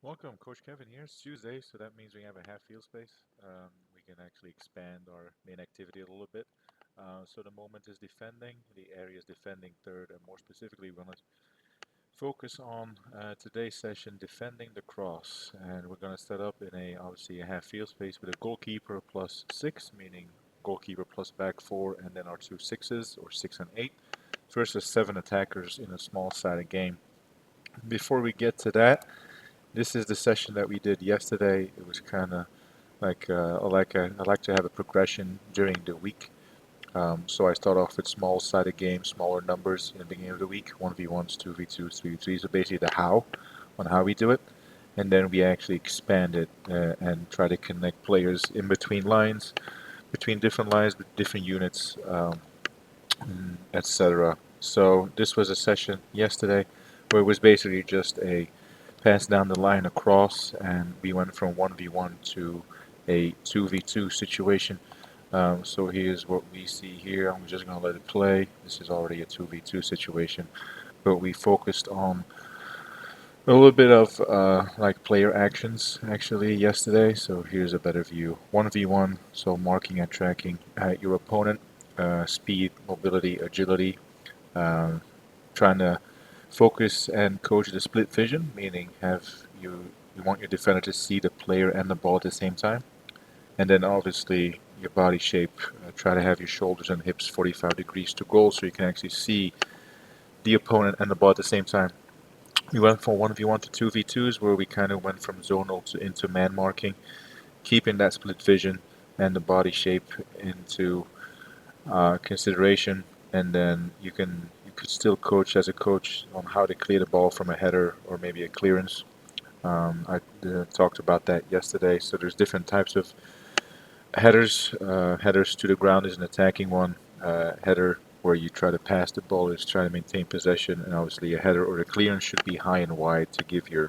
Welcome, Coach Kevin here. It's Tuesday, so that means we have a half field space. We can actually expand our main activity a little bit. So the moment is defending, the area is defending third, and more specifically, we're going to focus on today's session defending the cross. And we're going to set up in obviously a half field space with a goalkeeper plus 6, meaning goalkeeper plus back 4, and then our two sixes, or 6 and 8, versus 7 attackers in a small sided game. Before we get to that, this is the session that we did yesterday. It was kind of like I like to have a progression during the week. So I start off with small-sided games, smaller numbers in the beginning of the week, 1v1s, 2v2s, 3v3s, so basically the how, on how we do it. And then we actually expand it and try to connect players in between lines, between different lines, with different units, etc. So this was a session yesterday where it was basically just a pass down the line across, and we went from 1v1 to a 2v2 situation. So here's what we see here. I'm just going to let it play. This is already a 2v2 situation, but we focused on a little bit of like player actions actually yesterday. So here's a better view. 1v1, so marking and tracking your opponent, speed, mobility, agility, um, trying to focus and coach the split vision, meaning you want your defender to see the player and the ball at the same time. And then obviously your body shape, try to have your shoulders and hips 45 degrees to goal so you can actually see the opponent and the ball at the same time. We went from 1v1 to 2v2s where we kind of went from zonal to into man marking, keeping that split vision and the body shape into consideration, and then you could still coach as a coach on how to clear the ball from a header or maybe a clearance. I talked about that yesterday. So there's different types of headers. Headers to the ground is an attacking one. Header where you try to pass the ball is trying to maintain possession, and obviously a header or a clearance should be high and wide to give your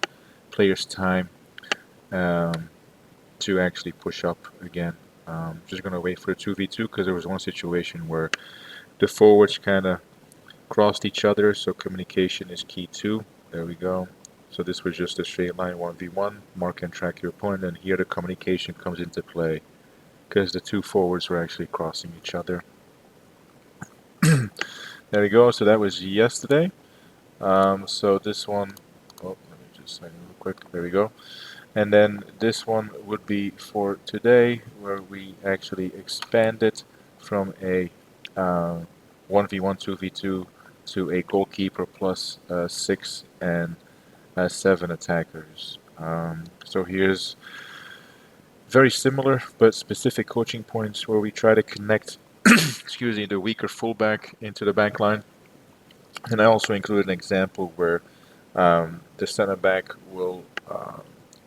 players time um, to actually push up again. Just gonna wait for the 2v2 because there was one situation where the forwards kind of crossed each other, so communication is key too. There we go. So this was just a straight line 1v1, mark and track your opponent, and here the communication comes into play because the two forwards were actually crossing each other. There we go, so that was yesterday. So this one, oh, let me just sign in real quick, there we go. And then this one would be for today, where we actually expanded from a 1v1, 2v2 to a goalkeeper plus 6 and 7 attackers. So here's very similar but specific coaching points where we try to connect excuse me, the weaker fullback into the back line. And I also included an example where the center back will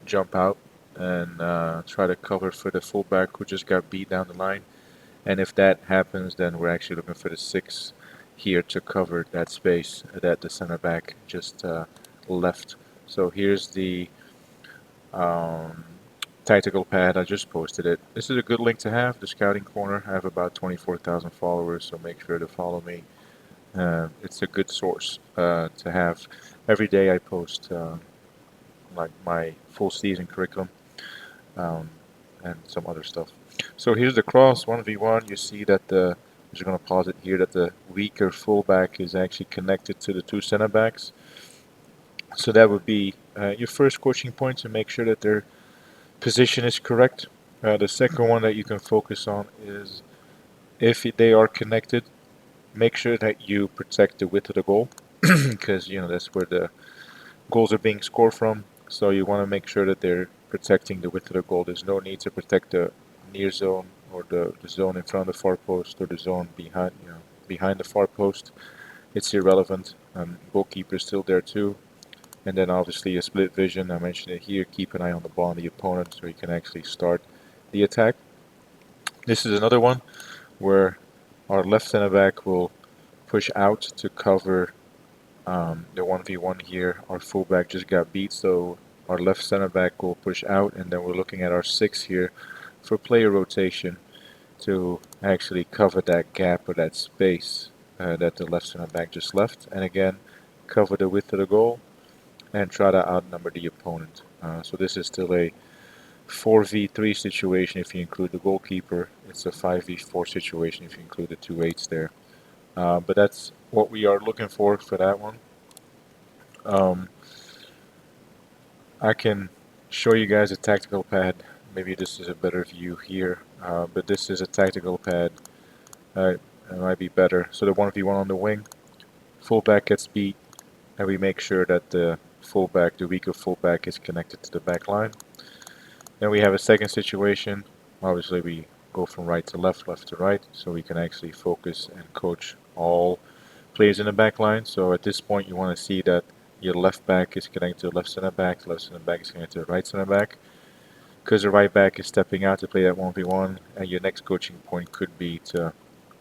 jump out and try to cover for the fullback who just got beat down the line. And if that happens, then we're actually looking for the 6 here to cover that space that the center back just left. So here's the um, TacticalPad. I just posted it. This is a good link to have, the Scouting Corner. I have about 24,000 followers, so make sure to follow me. It's a good source to have. Every day I post like my full season curriculum um, and some other stuff. So here's the cross 1v1. You see that I'm just going to pause it here, that the weaker fullback is actually connected to the two center backs. So that would be your first coaching point, to make sure that their position is correct. The second one that you can focus on is if they are connected, make sure that you protect the width of the goal because that's where the goals are being scored from. So you want to make sure that they're protecting the width of the goal. There's no need to protect the near zone or the zone in front of the far post or the zone behind the far post. It's irrelevant. Goalkeeper is still there too. And then obviously a split vision. I mentioned it here. Keep an eye on the ball and the opponent so you can actually start the attack. This is another one where our left center back will push out to cover the 1v1 here. Our fullback just got beat, so our left center back will push out, and then we're looking at our 6 here for player rotation to actually cover that gap or that space that the left center back just left. And again, cover the width of the goal. and try to outnumber the opponent. So this is still a 4v3 situation if you include the goalkeeper. It's a 5v4 situation if you include the two eights there. But that's what we are looking for that one. Um, I can show you guys a tactical pad. Maybe this is a better view here, but this is a tactical pad. It might be better. So the 1v1 on the wing, fullback gets beat, and we make sure that the fullback, the weaker fullback, is connected to the back line. Then we have a second situation. Obviously, we go from right to left, left to right, so we can actually focus and coach all players in the back line. So at this point, you want to see that your left back is connected to the left center back, the left center back is connected to the right center back, because the right back is stepping out to play that 1v1, and your next coaching point could be to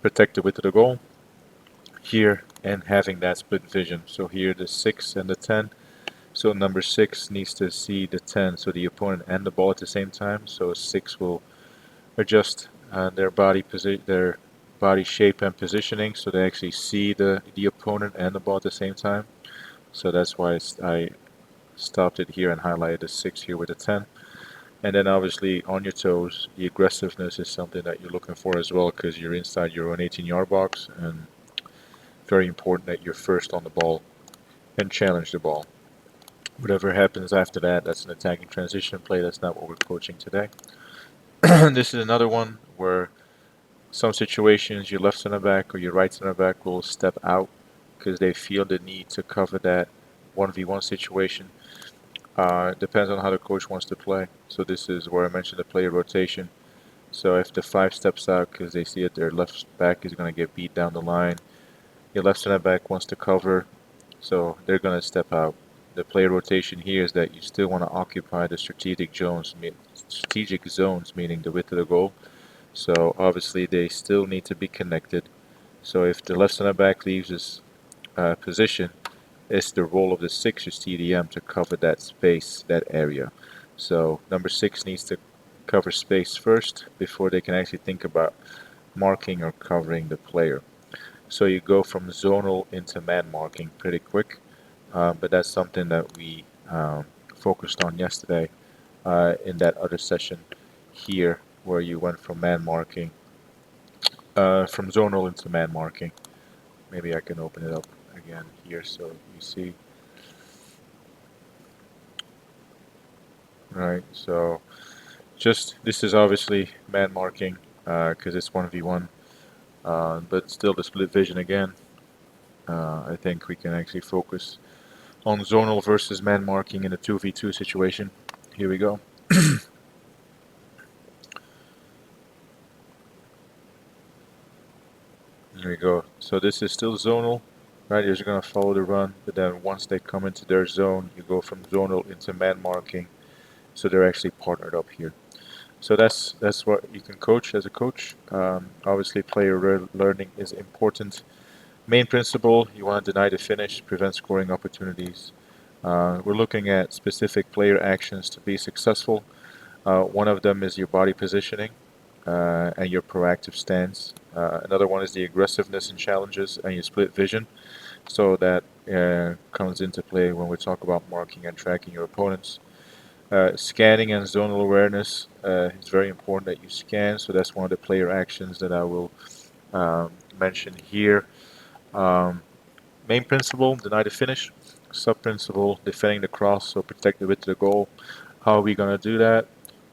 protect the width of the goal here and having that split vision. So here the 6 and the 10. So number 6 needs to see the 10, so the opponent and the ball at the same time. So 6 will adjust their body shape and positioning, so they actually see the opponent and the ball at the same time. So that's why I stopped it here and highlighted the 6 here with the 10. And then obviously on your toes, the aggressiveness is something that you're looking for as well, because you're inside your own 18-yard box, and very important that you're first on the ball and challenge the ball. Whatever happens after that, that's an attacking transition play. That's not what we're coaching today. This is another one where some situations your left center back or your right center back will step out because they feel the need to cover that 1v1 situation. Depends on how the coach wants to play. So this is where I mentioned the player rotation. So if the 5 steps out because they see that their left back is going to get beat down the line, your left center back wants to cover, so they're going to step out. The player rotation here is that you still want to occupy the strategic zones, meaning the width of the goal. So obviously they still need to be connected. So if the left center back leaves his position, it's the role of the 6 or TDM to cover that space, that area. So number 6 needs to cover space first before they can actually think about marking or covering the player. So you go from zonal into man marking pretty quick, but that's something that we focused on yesterday in that other session here, where you went from man marking, from zonal into man marking. Maybe I can open it up again here so you see. Right, so just this is obviously man marking because it's 1v1, but still the split vision again. I think we can actually focus on zonal versus man marking in a 2v2 situation. Here we go. There we go. So this is still zonal, right? You're just going to follow the run, but then once they come into their zone, you go from zonal into man marking. So they're actually partnered up here. So that's what you can coach as a coach. Obviously, player learning is important. Main principle, you want to deny the finish, prevent scoring opportunities. We're looking at specific player actions to be successful. One of them is your body positioning and your proactive stance. Another one is the aggressiveness and challenges and your split vision. So that comes into play when we talk about marking and tracking your opponents. Scanning and zonal awareness is very important that you scan. So that's one of the player actions that I will mention here. Um, Main principle, deny the finish. Sub principle, defending the cross, so protect the width of the goal. How are we going to do that?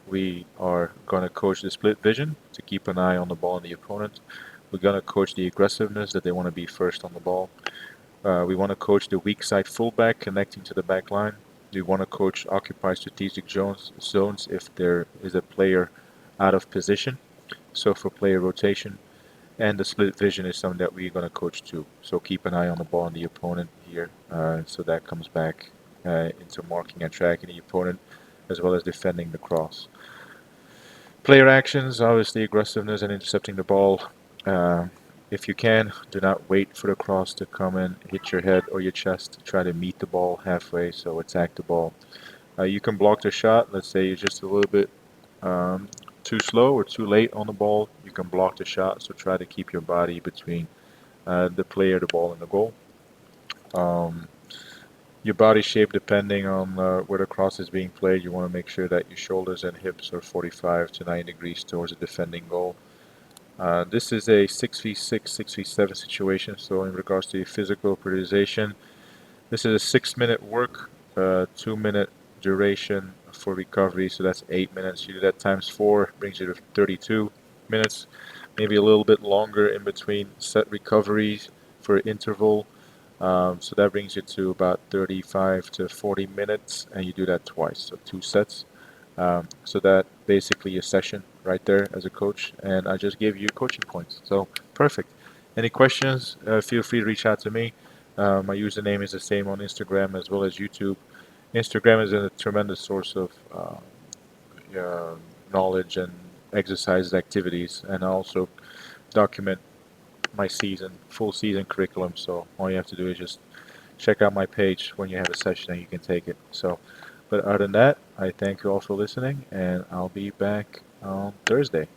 We are going to coach the split vision to keep an eye on the ball and the opponent. We're going to coach the aggressiveness, that they want to be first on the ball. We want to coach the weak side fullback connecting to the back line. We want to coach occupy strategic zones if there is a player out of position. So for player rotation, and the split vision is something that we're going to coach too. So keep an eye on the ball and the opponent here. So that comes back into marking and tracking the opponent as well as defending the cross. Player actions, obviously aggressiveness and intercepting the ball. If you can, do not wait for the cross to come in, hit your head or your chest. Try to meet the ball halfway, so attack the ball. You can block the shot. Let's say you're just a little bit um, too slow or too late on the ball. You can block the shot, so try to keep your body between the player, the ball, and the goal. Um, your body shape depending on where the cross is being played. You want to make sure that your shoulders and hips are 45 to 90 degrees towards the defending goal. This is a 6v6, 6v7 situation, so in regards to your physical periodization, this is a 6-minute work, 2-minute duration for recovery, so that's 8 minutes. You do that times 4, brings you to 32 minutes, maybe a little bit longer in between set recoveries for interval. So that brings you to about 35 to 40 minutes, and you do that twice, so 2 sets. So that basically a session right there as a coach, and I just gave you coaching points. So perfect. Any questions? Feel free to reach out to me. My username is the same on Instagram as well as YouTube. Instagram is a tremendous source of knowledge and exercise activities, and I also document my full season curriculum. So all you have to do is just check out my page when you have a session and you can take it. So, but other than that, I thank you all for listening, and I'll be back on Thursday.